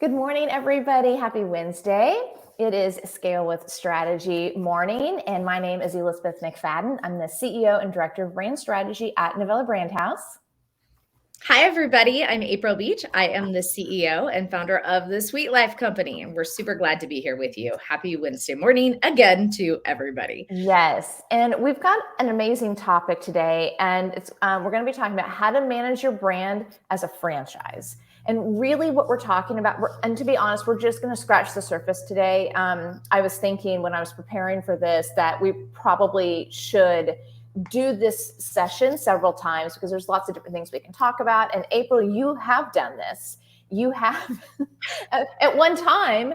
Good morning, everybody. Happy Wednesday. It is Scale with Strategy morning, and my name is Elizabeth McFadden. I'm the CEO and Director of Brand Strategy at Novella Brand House. Hi, everybody. I'm April Beach. I am the CEO and founder of the Sweet Life Company, and we're super glad to be here with you. Happy Wednesday morning again to everybody. Yes, and we've got an amazing topic today, and we're going to be talking about how to manage your brand as a franchise. And really what we're talking about, and to be honest, we're just going to scratch the surface today. I was thinking when I was preparing for this that we probably should do this session several times because there's lots of different things we can talk about. And April, you have done this. You have at one time,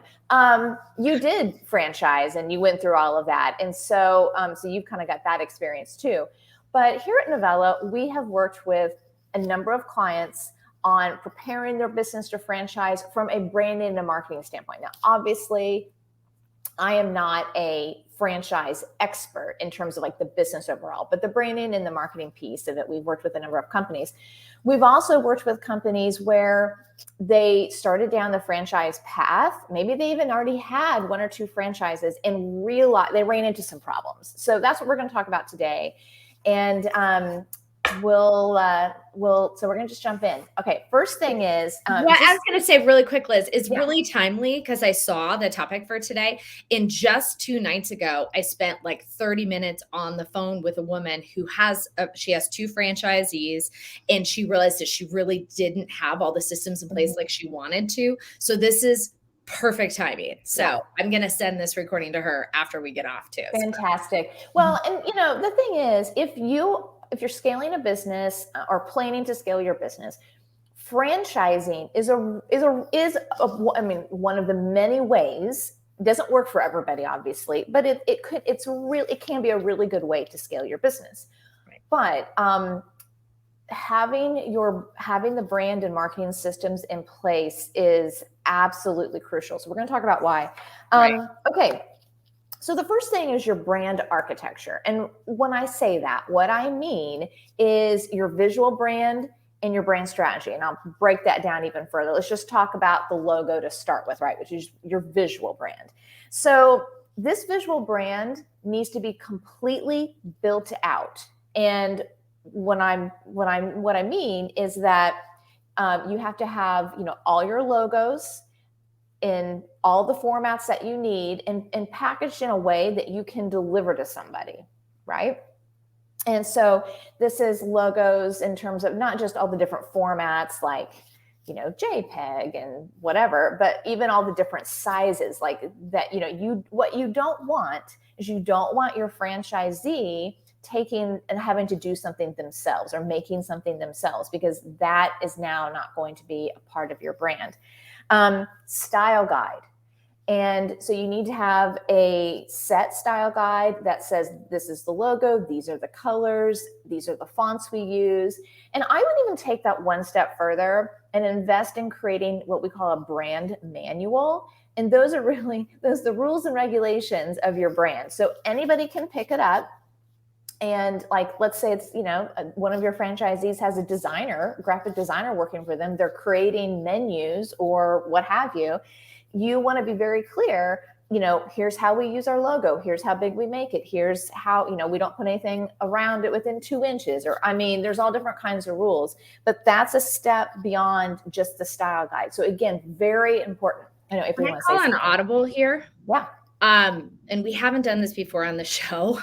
you did franchise and you went through all of that. And so you've kind of got that experience too. But here at Novella, we have worked with a number of clients on preparing their business to franchise from a branding and a marketing standpoint. Now, obviously, I am not a franchise expert in terms of like the business overall, but the branding and the marketing piece of it, we've worked with a number of companies. We've also worked with companies where they started down the franchise path. Maybe they even already had one or two franchises and realized they ran into some problems. So that's what we're going to talk about today. And so we're going to just jump in. Okay. First thing is, what I was going to say really quick, Liz, is really timely because I saw the topic for today. And just 2 nights ago, I spent like 30 minutes on the phone with a woman who has 2 franchisees, and she realized that she really didn't have all the systems in place like she wanted to. So this is perfect timing. So I'm going to send this recording to her after we get off too. Fantastic. Well, and the thing is, if you're scaling a business or planning to scale your business, franchising is one of the many ways. It doesn't work for everybody, obviously, but it can be a really good way to scale your business. Right. But having the brand and marketing systems in place is absolutely crucial. So we're going to talk about why. Okay. So the first thing is your brand architecture. And when I say that, what I mean is your visual brand and your brand strategy. And I'll break that down even further. Let's just talk about the logo to start with, right? Which is your visual brand. So this visual brand needs to be completely built out. And what I mean is that you have to have, all your logos in all the formats that you need and packaged in a way that you can deliver to somebody, right? And so this is logos in terms of not just all the different formats like, JPEG and whatever, but even all the different sizes like that, what you don't want is you don't want your franchisee taking and having to do something themselves or making something themselves, because that is now not going to be a part of your brand. Style guide. And so you need to have a set style guide that says, this is the logo, these are the colors, these are the fonts we use. And I would even take that one step further and invest in creating what we call a brand manual. And those are the rules and regulations of your brand. So anybody can pick it up. And like, let's say it's, one of your franchisees has a graphic designer working for them. They're creating menus or what have you. You want to be very clear, here's how we use our logo. Here's how big we make it. Here's how, we don't put anything around it within 2 inches there's all different kinds of rules, but that's a step beyond just the style guide. So again, very important. I know if you want to say something. An audible here. Yeah. And we haven't done this before on the show.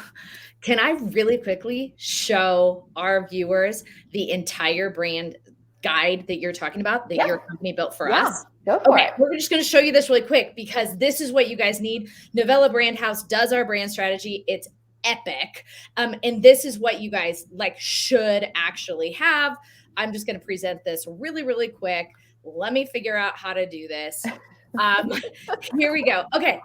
Can I really quickly show our viewers the entire brand guide that you're talking about that your company built for us? Go for it. We're just going to show you this really quick because this is what you guys need. Novella Brand House does our brand strategy. It's epic. And this is what you guys should actually have. I'm just going to present this really, really quick. Let me figure out how to do this. Here we go. Okay.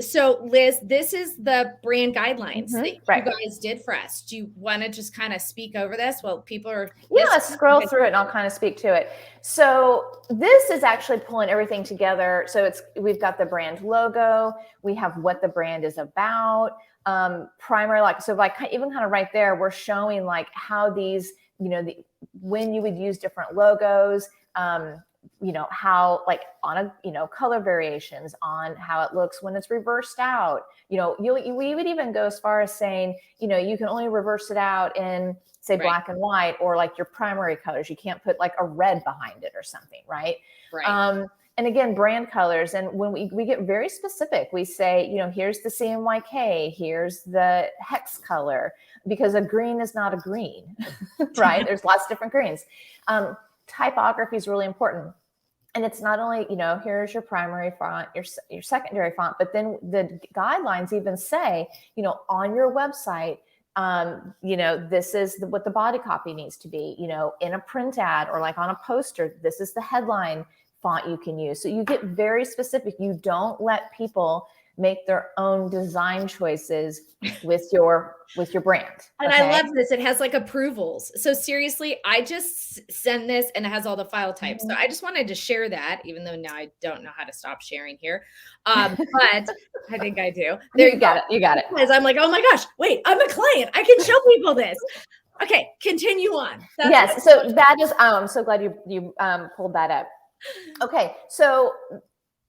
So Liz, this is the brand guidelines that you guys did for us. Do you want to just kind of speak over this? Well, people are... Yeah, let's scroll through it and I'll kind of speak to it. So this is actually pulling everything together. So we've got the brand logo. We have what the brand is about. Primary, even kind of right there, we're showing how these, when you would use different logos, how, like, on a, color variations, on how it looks when it's reversed out. We would even go as far as saying, you can only reverse it out in, say, black and white, or like your primary colors. You can't put like a red behind it or something, right? And again, brand colors. And when we get very specific, we say, here's the CMYK, here's the hex color, because a green is not a green, right? There's lots of different greens. Typography is really important. And it's not only, here's your primary font, your secondary font, but then the guidelines even say, on your website, this is what the body copy needs to be, in a print ad or like on a poster, this is the headline font you can use. So you get very specific. You don't let people make their own design choices with your brand. And I love this. It has like approvals. So seriously, I just send this and it has all the file types. So I just wanted to share that, even though now I don't know how to stop sharing here. But I think I do. There you got it. You got it. Because I'm like, oh my gosh, wait, I'm a client. I can show people this. Okay, continue on. Yes. So that is, I'm so glad you pulled that up. Okay. So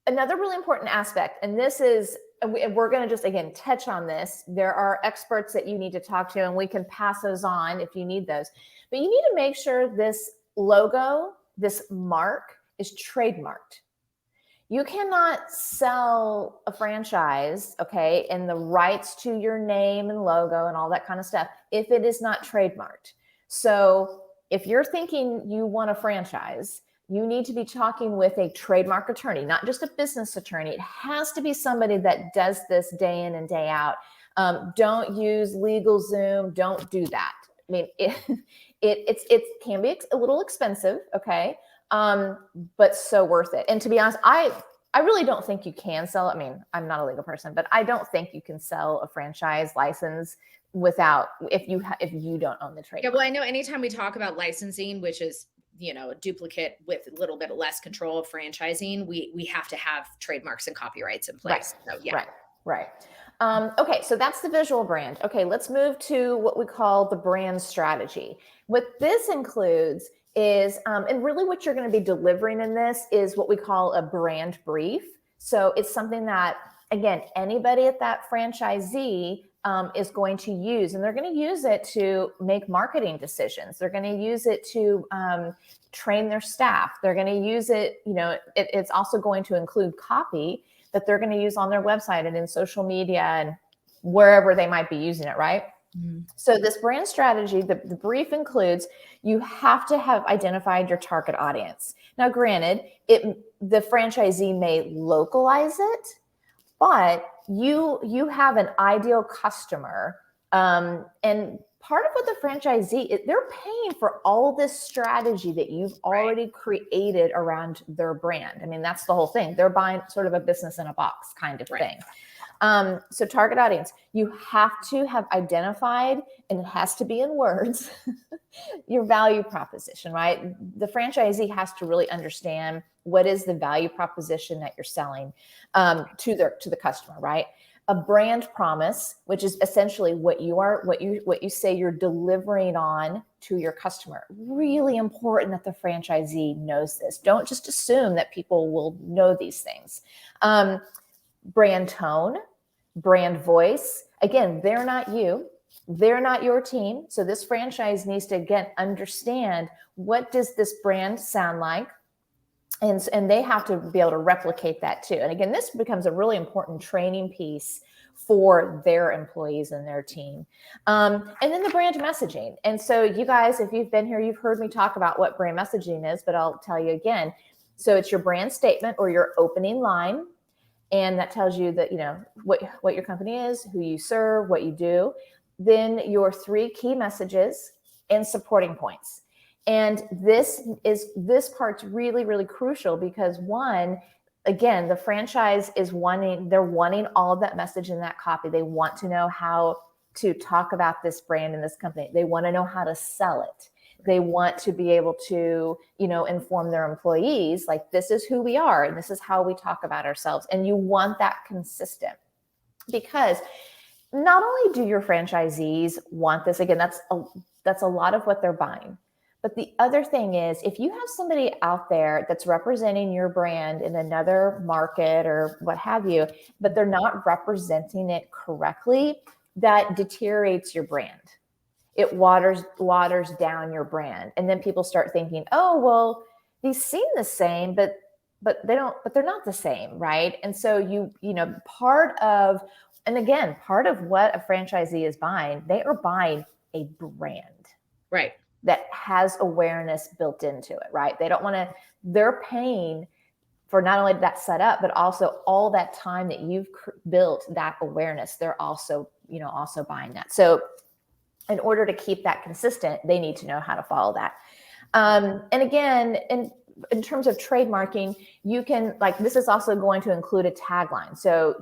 another really important aspect, and this is, we're going to just, again, touch on this. There are experts that you need to talk to, and we can pass those on if you need those. But you need to make sure this logo, this mark, is trademarked. You cannot sell a franchise, okay, and the rights to your name and logo and all that kind of stuff if it is not trademarked. So if you're thinking you want a franchise, you need to be talking with a trademark attorney, not just a business attorney. It has to be somebody that does this day in and day out. Don't use LegalZoom. Don't do that. I mean, it can be a little expensive, okay, but so worth it. And to be honest, I really don't think you can sell. I mean, I'm not a legal person, but I don't think you can sell a franchise license if you don't own the trademark. Yeah, well, I know anytime we talk about licensing, which is a duplicate with a little bit less control of franchising, we have to have trademarks and copyrights in place. Right. So yeah. Right. Okay, so that's the visual brand. Okay, let's move to what we call the brand strategy. What this includes is, and really what you're going to be delivering in this is what we call a brand brief. So it's something that, again, anybody at that franchisee is going to use, and they're going to use it to make marketing decisions. They're going to use it to train their staff. They're going to use it, it's also going to include copy that they're going to use on their website and in social media and wherever they might be using it, right? Mm-hmm. So this brand strategy, the brief includes, you have to have identified your target audience. Now, granted, the franchisee may localize it, but you have an ideal customer, and part of what the franchisee, they're paying for all this strategy that you've already created around their brand. I mean, that's the whole thing. They're buying sort of a business in a box kind of thing. So target audience, you have to have identified, and it has to be in words, your value proposition, right? The franchisee has to really understand what is the value proposition that you're selling to the customer, right? A brand promise, which is essentially what you say you're delivering on to your customer. Really important that the franchisee knows this. Don't just assume that people will know these things. Brand tone, brand voice. Again, they're not you. They're not your team. So this franchise needs to, again, understand, what does this brand sound like? And they have to be able to replicate that too. And again, this becomes a really important training piece for their employees and their team. And then the brand messaging. And so you guys, if you've been here, you've heard me talk about what brand messaging is, but I'll tell you again. So it's your brand statement or your opening line. And that tells you that, what your company is, who you serve, what you do. Then your 3 key messages and supporting points. And this part's really, really crucial because, one, again, the franchise they're wanting all of that message in that copy. They want to know how to talk about this brand and this company. They want to know how to sell it. They want to be able to, inform their employees, like, this is who we are and this is how we talk about ourselves. And you want that consistent, because not only do your franchisees want this, again, that's a lot of what they're buying, But the other thing is, if you have somebody out there that's representing your brand in another market or what have you, but they're not representing it correctly, that deteriorates your brand. It waters down your brand. And then people start thinking, oh, well, these seem the same, but they're not the same, right? And so part of what a franchisee is buying, they are buying a brand. Right. That has awareness built into it, right? They don't want to, they're paying for not only that setup, but also all that time that you've built that awareness. They're also buying that. So in order to keep that consistent, they need to know how to follow that. And again, in terms of trademarking, you can, like, this is also going to include a tagline. So,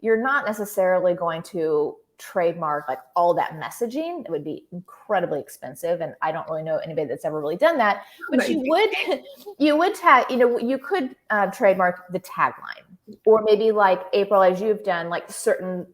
you're not necessarily going to trademark like all that messaging. It would be incredibly expensive, and I don't really know anybody that's ever really done that. But you could trademark the tagline, or maybe like April, as you've done, like certain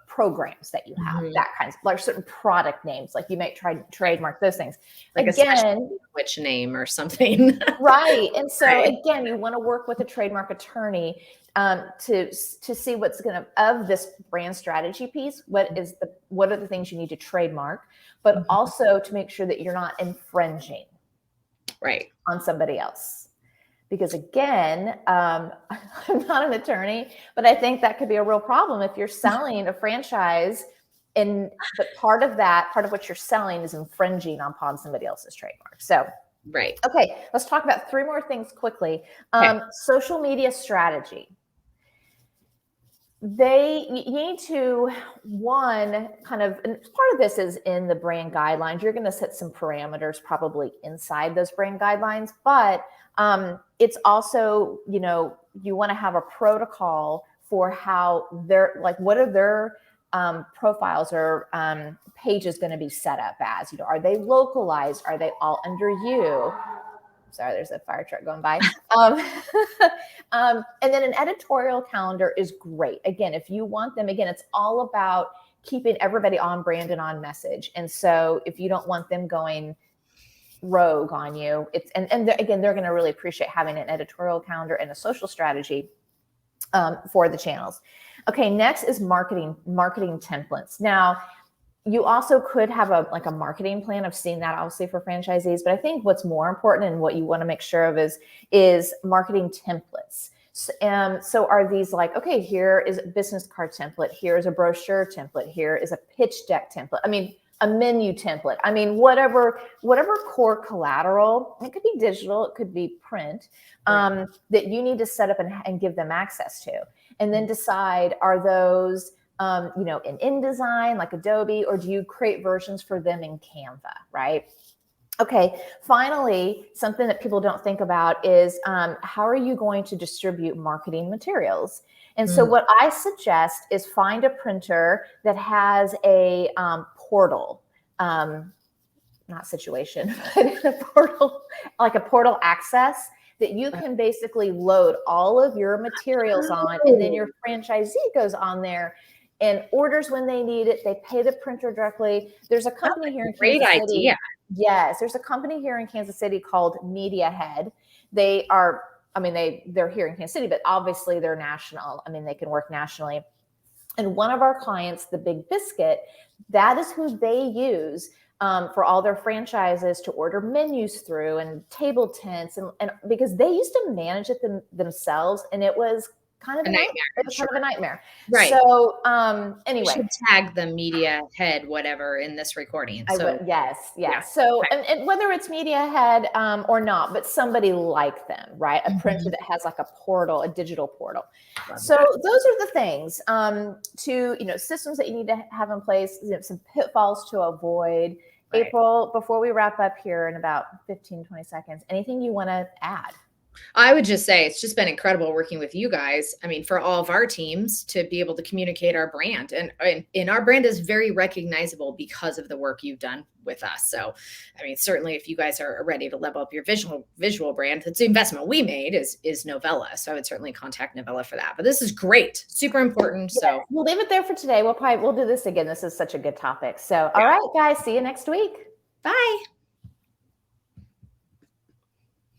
programs that you have, that kinds of, like certain product names, like you might try to trademark those things. Like again, which name or something. Right. And so again, you want to work with a trademark attorney to see what's of this brand strategy piece. What are the things you need to trademark, but also to make sure that you're not infringing on somebody else. Because again, I'm not an attorney, but I think that could be a real problem if you're selling a franchise, but part of what you're selling is infringing upon somebody else's trademark. So, okay, let's talk about 3 more things quickly. Social media strategy. You need to, one, kind of, and part of this is in the brand guidelines. You're going to set some parameters probably inside those brand guidelines, but it's also, you want to have a protocol for how what are their profiles or pages going to be set up as? Are they localized? Are they all under you? Sorry, there's a fire truck going by. And then an editorial calendar is great. Again, if you want them, it's all about keeping everybody on brand and on message. And so if you don't want them going rogue on you, again, they're going to really appreciate having an editorial calendar and a social strategy for the channels. Okay, next is marketing templates. Now, you also could have a marketing plan. I've seen that obviously for franchisees, but I think what's more important and what you want to make sure of is marketing templates. So are these like, okay, here is a business card template, here is a brochure template, here is a pitch deck template. A menu template. Whatever core collateral, it could be digital, it could be print, that you need to set up and give them access to. And then decide, are those, in InDesign, like Adobe, or do you create versions for them in Canva, right? Okay, finally, something that people don't think about is how are you going to distribute marketing materials? And so what I suggest is find a printer that has a portal, not situation, but a portal, like a portal access that you can basically load all of your materials on, and then your franchisee goes on there and orders when they need it. They pay the printer directly. There's a company here in Kansas City. Great idea. Yes, there's a company here in Kansas City called MediaHead. They're here in Kansas City, but obviously they're national. They can work nationally. And one of our clients, the Big Biscuit, that is who they use for all their franchises to order menus through and table tents, and because they used to manage it themselves, and it was kind of a nightmare. It was kind of a nightmare. Right. So anyway, you should tag the media head whatever in this recording. So yes. Yeah. So and whether it's media head or not, but somebody like them, right? A printer that has like a portal, a digital portal. So those are the things to systems that you need to have in place. Some pitfalls to avoid. Right. April, before we wrap up here in about 15, 20 seconds, anything you want to add? I would just say it's just been incredible working with you guys. For all of our teams to be able to communicate our brand, and our brand is very recognizable because of the work you've done with us. So, certainly if you guys are ready to level up your visual brand, it's the investment we made is Novella. So I would certainly contact Novella for that, but this is great. Super important. Yeah, so we'll leave it there for today. We'll do this again. This is such a good topic. So, all right, guys, see you next week. Bye.